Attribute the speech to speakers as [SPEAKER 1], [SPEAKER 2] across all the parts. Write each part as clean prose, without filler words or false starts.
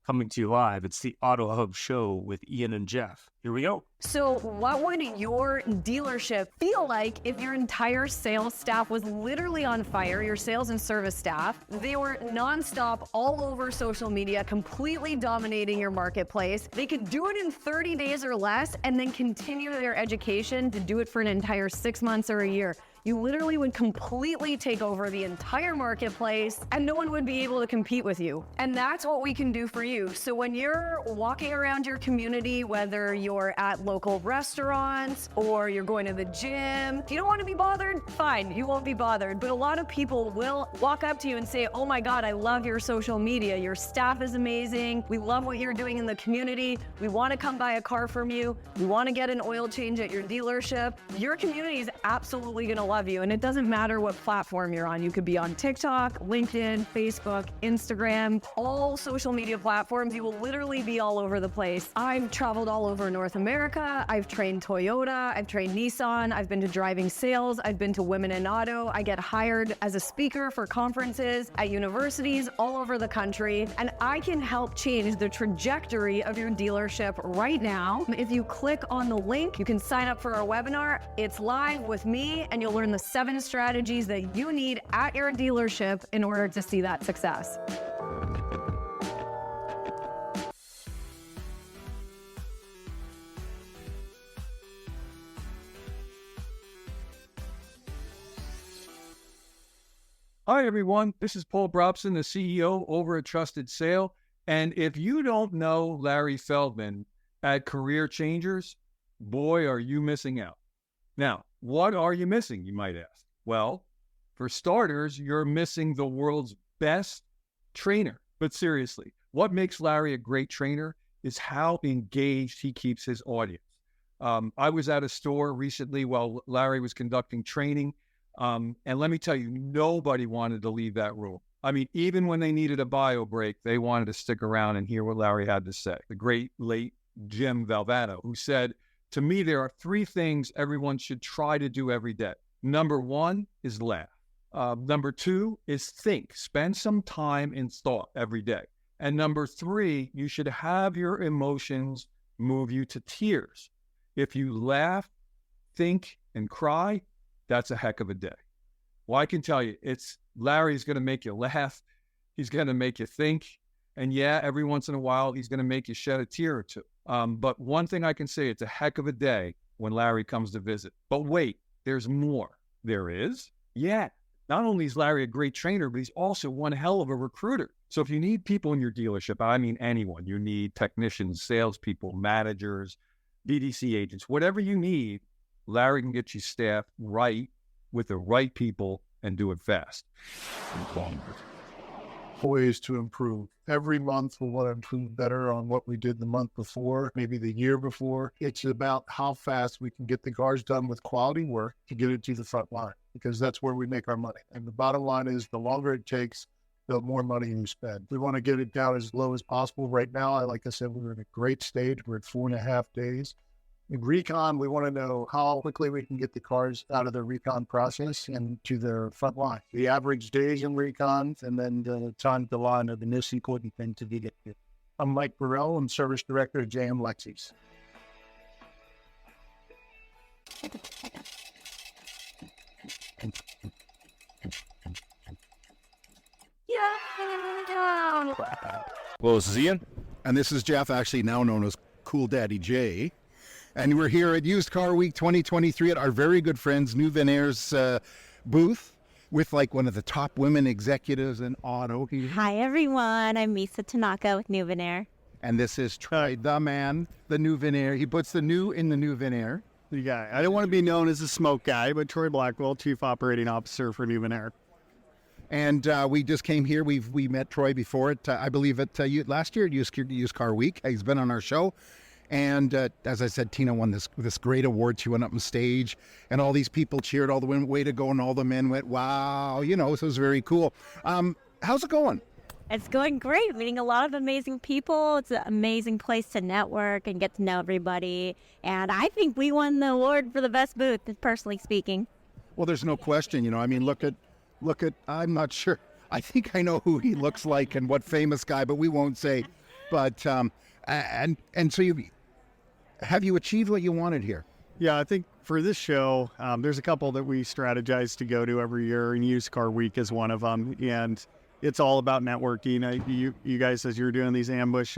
[SPEAKER 1] Coming to you live, it's the AutoHub show with Ian and Jeff. Here we go.
[SPEAKER 2] So what would your dealership feel like if your entire sales staff was literally on fire, your sales and service staff? They were nonstop all over social media, completely dominating your marketplace. They could do it in 30 days or less and then continue their education to do it for an entire 6 months or a year. You literally would completely take over the entire marketplace and no one would be able to compete with you. And that's what we can do for you. So when you're walking around your community, whether you're at local restaurants or you're going to the gym, if you don't want to be bothered, fine, you won't be bothered. But a lot of people will walk up to you and say, oh my God, I love your social media. Your staff is amazing. We love what you're doing in the community. We want to come buy a car from you. We want to get an oil change at your dealership. Your community is absolutely going to love you. And it doesn't matter what platform you're on. You could be on TikTok, LinkedIn, Facebook, Instagram, all social media platforms. You will literally be all over the place. I've traveled all over North America. I've trained Toyota. I've trained Nissan. I've been to driving sales. I've been to Women in Auto. I get hired as a speaker for conferences at universities all over the country. And I can help change the trajectory of your dealership right now. If you click on the link, you can sign up for our webinar. It's live with me, and you'll learn the 7 strategies that you need at your dealership in order to see that success.
[SPEAKER 3] Hi, everyone. This is Paul Brobson, the CEO over at Trusted Sale. And if you don't know Larry Feldman at Career Changers, boy, are you missing out. Now, what are you missing, you might ask? Well, for starters, you're missing the world's best trainer. But seriously, what makes Larry a great trainer is how engaged he keeps his audience. I was at a store recently while Larry was conducting training. And let me tell you, nobody wanted to leave that room. I mean, even when they needed a bio break, they wanted to stick around and hear what Larry had to say. The great late Jim Valvano, who said, to me, there are 3 things everyone should try to do every day. Number 1 is laugh. Number 2 is think. Spend some time in thought every day. And number 3, you should have your emotions move you to tears. If you laugh, think, and cry, that's a heck of a day. Well, I can tell you, Larry's going to make you laugh. He's going to make you think. And yeah, every once in a while, he's going to make you shed a tear or two. But one thing I can say, it's a heck of a day when Larry comes to visit. But wait, there's more. There is? Yeah. Not only is Larry a great trainer, but he's also one hell of a recruiter. So if you need people in your dealership, I mean anyone, you need technicians, salespeople, managers, BDC agents, whatever you need, Larry can get you staffed right with the right people and do it fast.
[SPEAKER 4] Ways to improve. Every month we want to improve better on what we did the month before, maybe the year before. It's about how fast we can get the cars done with quality work to get it to the front line, because that's where we make our money. And the bottom line is the longer it takes, the more money you spend. We want to get it down as low as possible. Right now, like I said, we're in a great stage. We're at 4.5 days. In recon, we want to know how quickly we can get the cars out of the recon process and to their front line. The average days in recon, and then the time to line are the most important thing to get it. I'm Mike Burrell. I'm Service Director at JM Lexus.
[SPEAKER 5] Well, this is Ian.
[SPEAKER 6] And this is Jeff, actually now known as Cool Daddy J. And we're here at Used Car Week 2023 at our very good friends NuVinAir's booth with like one of the top women executives in auto here.
[SPEAKER 7] Hi, everyone. I'm Misa Tanaka with NuVinAir.
[SPEAKER 6] And this is Troy, the man, the NuVinAir. He puts the new in the NuVinAir.
[SPEAKER 8] The guy. I don't want to be known as a smoke guy, but Troy Blackwell, Chief Operating Officer for NuVinAir.
[SPEAKER 6] And we just came here. We met Troy before it, I believe, at last year at Used Car Week. He's been on our show. And as I said, Tina won this great award. She went up on stage, and all these people cheered. All the women, way to go, and all the men went, wow, so it was very cool. How's it going?
[SPEAKER 7] It's going great. Meeting a lot of amazing people. It's an amazing place to network and get to know everybody. And I think we won the award for the best booth, personally speaking.
[SPEAKER 6] Well, there's no question. Look at look at, I'm not sure. I think I know who he looks like and what famous guy, but we won't say. But, and so have you achieved what you wanted here?
[SPEAKER 8] Yeah, I think for this show, there's a couple that we strategize to go to every year, and Used Car Week is one of them. And it's all about networking. You guys, as you're doing these ambush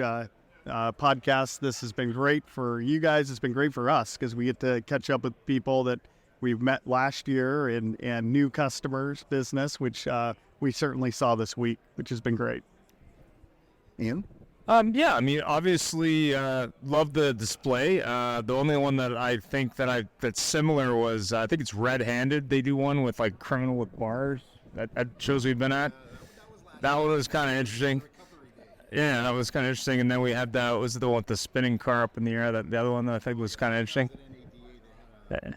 [SPEAKER 8] podcasts, this has been great for you guys. It's been great for us because we get to catch up with people that we've met last year and new customers, business, which we certainly saw this week, which has been great.
[SPEAKER 6] Ian?
[SPEAKER 5] Yeah, I mean, obviously, love the display. The only one that I think that's similar was, I think it's Red Handed. They do one with like criminal with bars at shows we've been at. That one was kind of interesting. Yeah, that was kind of interesting. And then we had that, was the one with the spinning car up in the air. The other one that I think was kind of interesting. Yeah.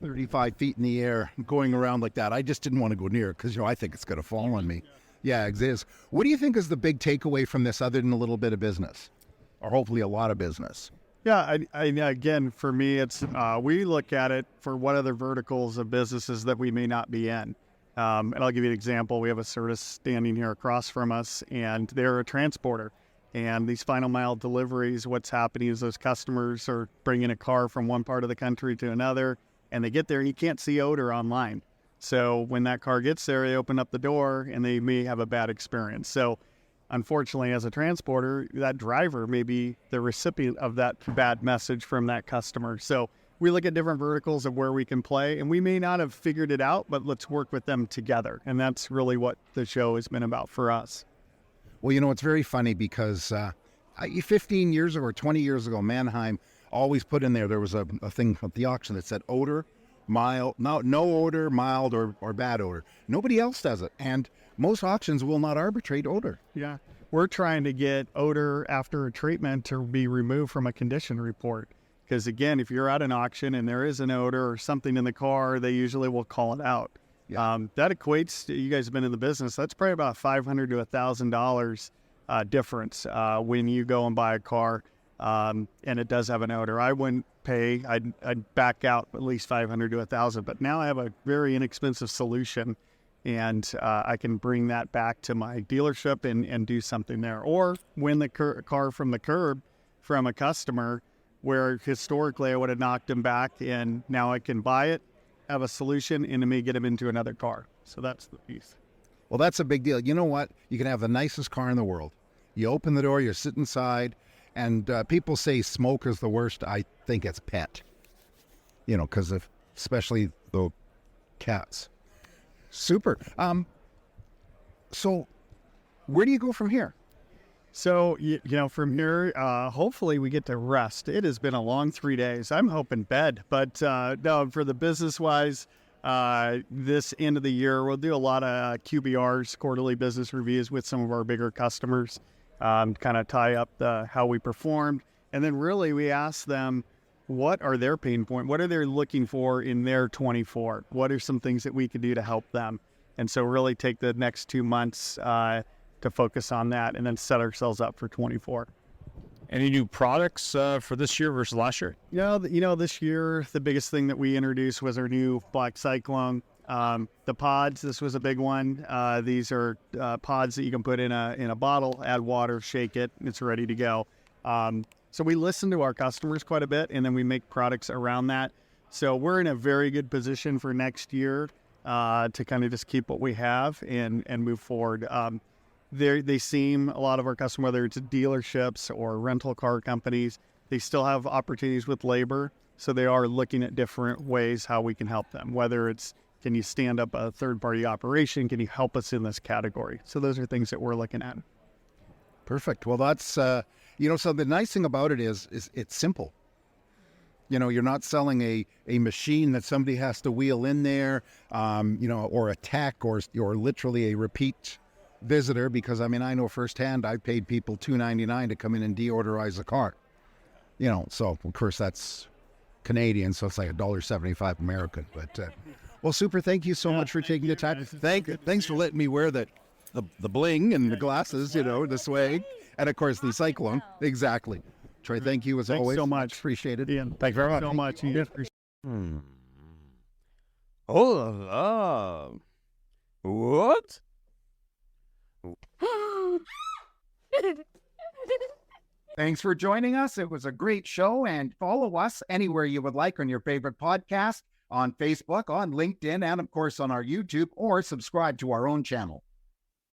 [SPEAKER 6] 35 feet in the air, going around like that. I just didn't want to go near because, I think it's going to fall on me. Yeah, it is. What do you think is the big takeaway from this other than a little bit of business? Or hopefully a lot of business?
[SPEAKER 8] Yeah, again, for me, it's we look at it for what other verticals of businesses that we may not be in. And I'll give you an example. We have a service standing here across from us, and they're a transporter. And these final mile deliveries, what's happening is those customers are bringing a car from one part of the country to another, and they get there and you can't see odor online. So when that car gets there, they open up the door and they may have a bad experience. So unfortunately, as a transporter, that driver may be the recipient of that bad message from that customer. So we look at different verticals of where we can play, and we may not have figured it out, but let's work with them together. And that's really what the show has been about for us.
[SPEAKER 6] Well, it's very funny because 15 years ago or 20 years ago, Mannheim always put in there was a thing at the auction that said odor, mild, no odor, mild, or bad odor. Nobody else does it. And most auctions will not arbitrate odor.
[SPEAKER 8] Yeah. We're trying to get odor after a treatment to be removed from a condition report. Because again, if you're at an auction and there is an odor or something in the car, they usually will call it out. Yeah. That equates to, you guys have been in the business, that's probably about $500 to $1,000 difference when you go and buy a car and it does have an odor. I wouldn't pay, I'd back out at least $500 to $1,000, but now I have a very inexpensive solution, and I can bring that back to my dealership and do something there. Or win the car from the curb from a customer where historically I would have knocked him back, and now I can buy it, have a solution, and it may get him into another car. So that's the piece.
[SPEAKER 6] Well, that's a big deal. You know what? You can have the nicest car in the world. You open the door, you sit inside, and people say smoke is the worst. I think it's pet, because of especially the cats. Super. So where do you go from here?
[SPEAKER 8] So, from here, hopefully we get to rest. It has been a long 3 days. I'm hoping bed, but no, for the business-wise, this end of the year, we'll do a lot of QBRs, quarterly business reviews with some of our bigger customers, kind of tie up how we performed. And then really we ask them, what are their pain points? What are they looking for in their 24? What are some things that we could do to help them? And so really take the next 2 months to focus on that and then set ourselves up for 24.
[SPEAKER 5] Any new products for this year versus last year?
[SPEAKER 8] This year, the biggest thing that we introduced was our new Black Cyclone. The pods, this was a big one. These are pods that you can put in a bottle, add water, shake it, and it's ready to go. So we listen to our customers quite a bit, and then we make products around that. So we're in a very good position for next year to kind of just keep what we have and move forward. They seem, a lot of our customers, whether it's dealerships or rental car companies, they still have opportunities with labor. So they are looking at different ways how we can help them, whether it's, can you stand up a third-party operation? Can you help us in this category? So those are things that we're looking at.
[SPEAKER 6] Perfect. Well, that's, so the nice thing about it is it's simple. You're not selling a machine that somebody has to wheel in there, or a tech or literally a repeat visitor, because I know firsthand I paid people $2.99 to come in and deodorize a car. So of course that's Canadian, so it's like $1.75 American. But well, super. Thank you so much for taking the time. Thanks for letting me wear the bling and the glasses, the swag, and of course the Cyclone. Exactly. Troy, thank you as
[SPEAKER 8] Thanks
[SPEAKER 6] always.
[SPEAKER 8] so much.
[SPEAKER 6] Appreciate it.
[SPEAKER 8] Ian,
[SPEAKER 5] Thank you very much.
[SPEAKER 8] so much.
[SPEAKER 5] Oh la la. What?
[SPEAKER 9] Thanks for joining us. It was a great show, and follow us anywhere you would like on your favorite podcast, on Facebook, on LinkedIn, and of course on our YouTube, or subscribe to our own channel.